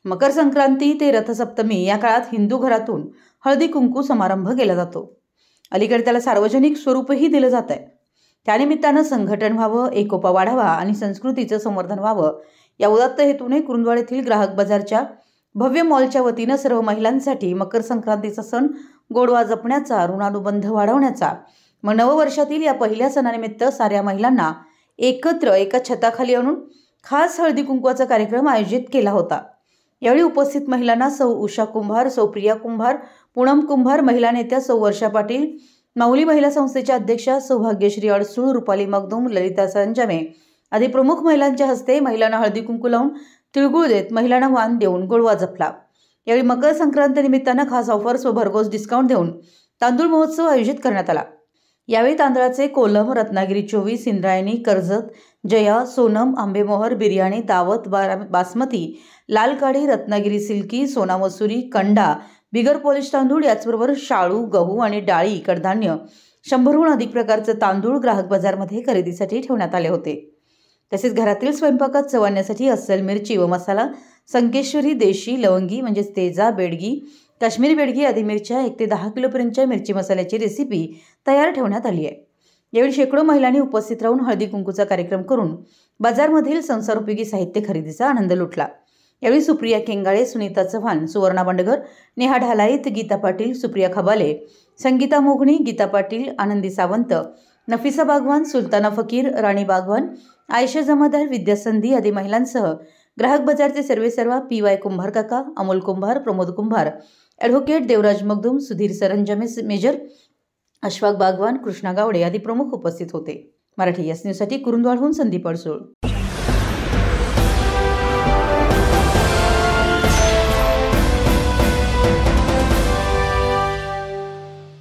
मकर संक्रांती ते रथसप्तमी या काळात हिंदू घरातून हळदी कुंकू समारंभ केला जातो। अलीकडे त्याला सार्वजनिक स्वरूपही दिलं जात आहे। त्यानिमित्तानं संघटन व्हावं, एकोपा वाढावा आणि संस्कृतीचं संवर्धन व्हावं या उदात्त हेतूने कुरुंदवाड येथील ग्राहक बाजारच्या भव्य मॉलच्या वतीनं सर्व महिलांसाठी मकर संक्रांतीचा सण गोडवा जपण्याचा, ऋणानुबंध वाढवण्याचा, मग नववर्षातील या पहिल्या सणानिमित्त साऱ्या महिलांना एकत्र एका छताखाली आणून खास हळदी कुंकवाचा कार्यक्रम आयोजित केला होता। यावेळी उपस्थित महिलांना सौ उषा कुंभार, सौ प्रिया कुंभार, पूनम कुंभार, महिला नेत्या सौ वर्षा पाटील, माऊली महिला संस्थेच्या अध्यक्षा सौभाग्यश्री अडसूळ, रुपाली मगदूम, ललिता संजमे आदी प्रमुख महिलांच्या हस्ते महिलांना हळदी कुंकू लावून तिळगुळ देत महिलांना वाण देऊन गोडवा जपला। यावेळी मकर संक्रांती निमित्तानं खास ऑफर्स व भरघोस डिस्काउंट देऊन तांदूळ महोत्सव आयोजित करण्यात आला। यावेळी तांदळाचे कोलम, रत्नागिरी 24, इंद्रायणी, कर्जत, जया, सोनम, आंबेमोहर, बिर्याणी, दावत, बासमती, लाल काळी, रत्नागिरी सिल्की, सोना मसुरी, कंडा, बिगर पॉलिश तांदूळ, याचबरोबर शाळू, गहू आणि डाळी, कडधान्य 100हून अधिक प्रकारचे तांदूळ ग्राहक बाजारमध्ये खरेदीसाठी ठेवण्यात आले होते। तसेच घरातील स्वयंपाकात चव आणण्यासाठी अस्सल मिरची व मसाला, संकेश्वरी, देशी, लवंगी म्हणजेच तेजा, बेडगी, काश्मीरी बेडगी आदी मिरच्या 1 ते 10 किलोपर्यंतच्या मिरची मसाल्याची रेसिपी तयार ठेवण्यात आली आहे। यावेळी शेकडो महिलांनी उपस्थित राहून हळदी कुंकूचा कार्यक्रम करून बाजारमधील संसारोपयोगी साहित्य खरेदीचा आनंद लुटला। यावेळी सुप्रिया केंगाळे, सुनीता चव्हाण, सुवर्णा बांडगर, नेहा ढालाईत, गीता पाटील, सुप्रिया खबाले, संगीता मोघणी, गीता पाटील, आनंदी सावंत, नफिसा बागवान, सुलताना फकीर, राणी बागवान, आयशा जमादार, विद्या संधी आदी महिलांसह ग्राहक बाजारचे सर्वेसर्वा PY कुंभार काका, अमोल कुंभार, प्रमोद कुंभार, ॲडव्होकेट देवराज मगदूम, सुधीर सरंजामे मेजर, अश्वाक बागवान, कृष्णा गावडे आदी प्रमुख उपस्थित होते। मराठी एस न्यूजसाठी कुरुंदवाडहून संदीप अडसूळ।